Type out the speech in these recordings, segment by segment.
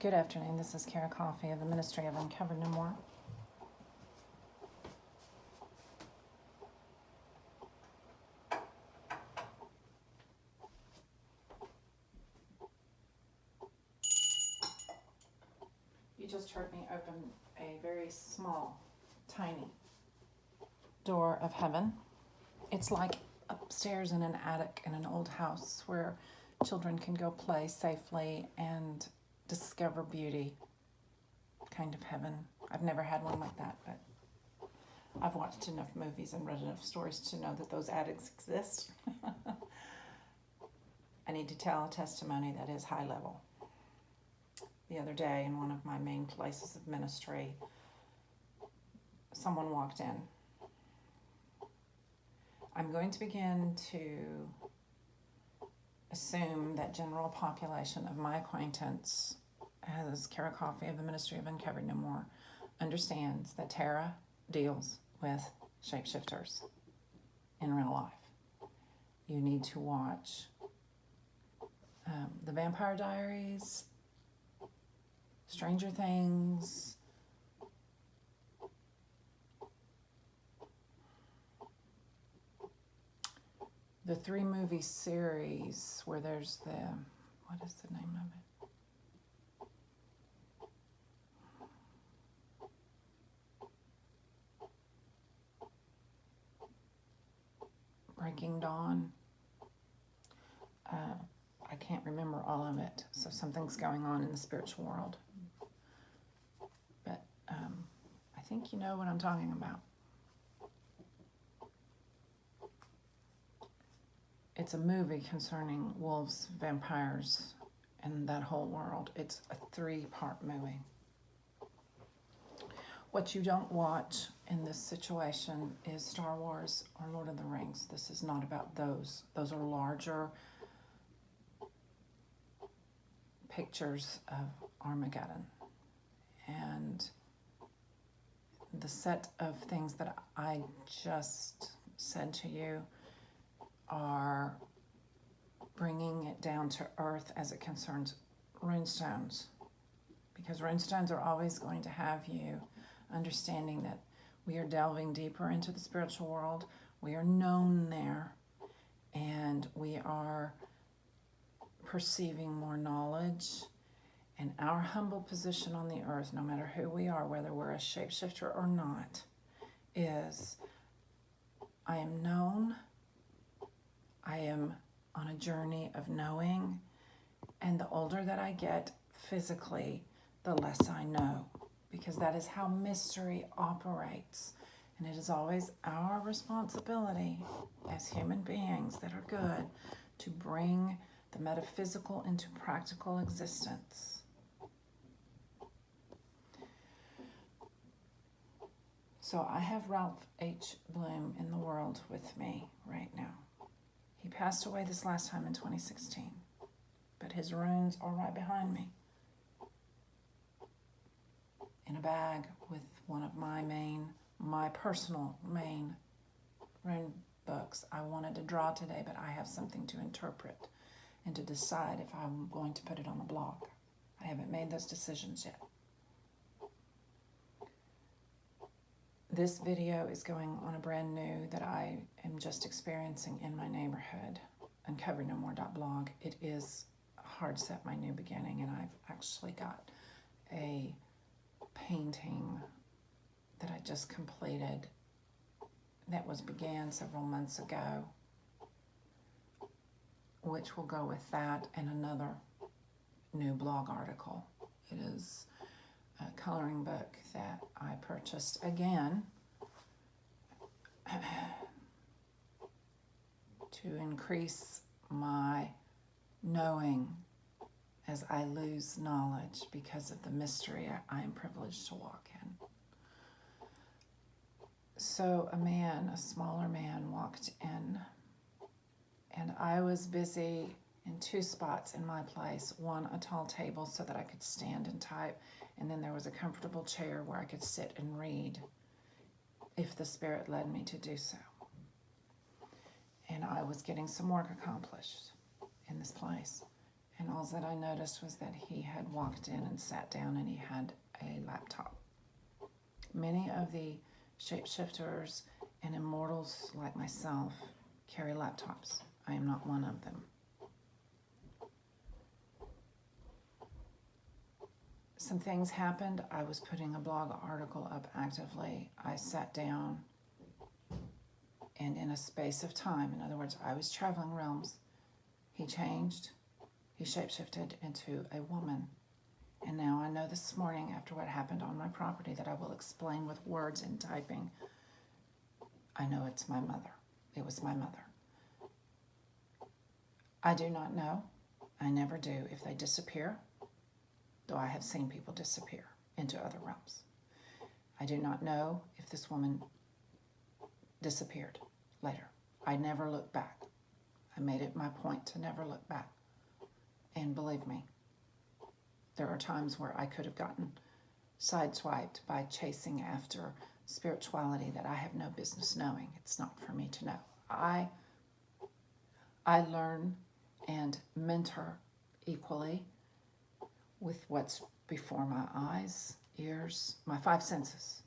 Good afternoon. This is Beaty-Coffey of the Ministry of Uncovered No More. You just heard me open a very small, tiny door of heaven. It's like upstairs in an attic in an old house where children can go play safely and discover beauty. Kind of heaven. I've never had one like that, but I've watched enough movies and read enough stories to know that those attics exist. I need to tell a testimony that is high level. The other day, in one of my main places of ministry, someone walked in. I'm going to begin to assume that general population of my acquaintance, as Beaty-Coffey of the Ministry of Uncovered No More, understands that Tara deals with shapeshifters in real life. You need to watch The Vampire Diaries, Stranger Things, the 3-movie series where there's what is the name of it? Breaking Dawn. I can't remember all of it, so something's going on in the spiritual world. But I think you know what I'm talking about. It's a movie concerning wolves, vampires, and that whole world. It's a 3-part movie. What you don't watch in this situation is Star Wars or Lord of the Rings. This is not about those. Those are larger pictures of Armageddon. And the set of things that I just said to you are bringing it down to earth as it concerns runestones. Because runestones are always going to have you understanding that we are delving deeper into the spiritual world. We are known there, and we are perceiving more knowledge. And our humble position on the earth, no matter who we are, whether we're a shapeshifter or not, is I am known. I am on a journey of knowing, and the older that I get physically, the less I know, because that is how mystery operates. And it is always our responsibility as human beings that are good to bring the metaphysical into practical existence. So I have Ralph H. Bloom in the world with me right now. He passed away this last time in 2016, but his runes are right behind me in a bag with one of my personal main rune books. I wanted to draw today, but I have something to interpret and to decide if I'm going to put it on a blog. I haven't made those decisions yet. This video is going on a brand new that I am just experiencing in my neighborhood, uncoverednomore.blog. It is hard set, my new beginning, and I've actually got a painting that I just completed that began several months ago, which will go with that and another new blog article. It is a coloring book that I purchased again to increase my knowing as I lose knowledge because of the mystery I am privileged to walk in. So a smaller man walked in, and I was busy in 2 spots in my place. One, a tall table so that I could stand and type, and then there was a comfortable chair where I could sit and read if the Spirit led me to do so. And I was getting some work accomplished in this place. And all that I noticed was that he had walked in and sat down and he had a laptop. Many of the shapeshifters and immortals like myself carry laptops. I am not one of them. Some things happened. I was putting a blog article up actively. I sat down, and in a space of time, in other words, I was traveling realms, he changed, he shapeshifted into a woman. And now I know this morning, after what happened on my property, that I will explain with words and typing. I know it's my mother. It was my mother. I do not know. I never do if they disappear, though I have seen people disappear into other realms. I do not know if this woman disappeared later. I never looked back. I made it my point to never look back. And believe me, there are times where I could have gotten sideswiped by chasing after spirituality that I have no business knowing. It's not for me to know. I learn and mentor equally with what's before my eyes, ears, my five senses.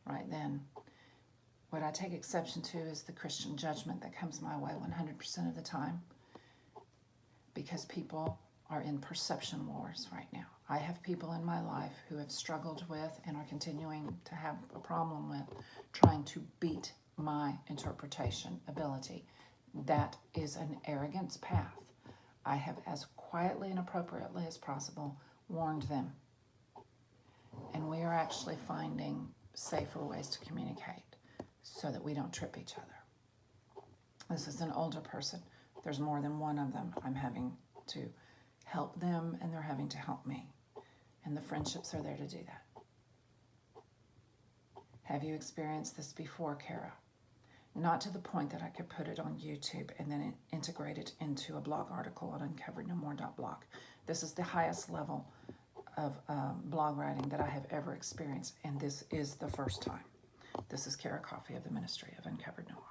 Right then, what I take exception to is the Christian judgment that comes my way 100% of the time, because people are in perception wars right now. I have people in my life who have struggled with and are continuing to have a problem with trying to beat my interpretation ability. That is an arrogance path. I have, as quietly and appropriately as possible, warned them. And we are actually finding safer ways to communicate so that we don't trip each other. This is an older person. There's more than one of them. I'm having to help them, and they're having to help me. And the friendships are there to do that. Have you experienced this before, Kara? Not to the point that I could put it on YouTube and then integrate it into a blog article on uncoverednomore.blog. This is the highest level of blog writing that I have ever experienced, and this is the first time. This is Beaty-Coffey of the Ministry of Uncovered No More.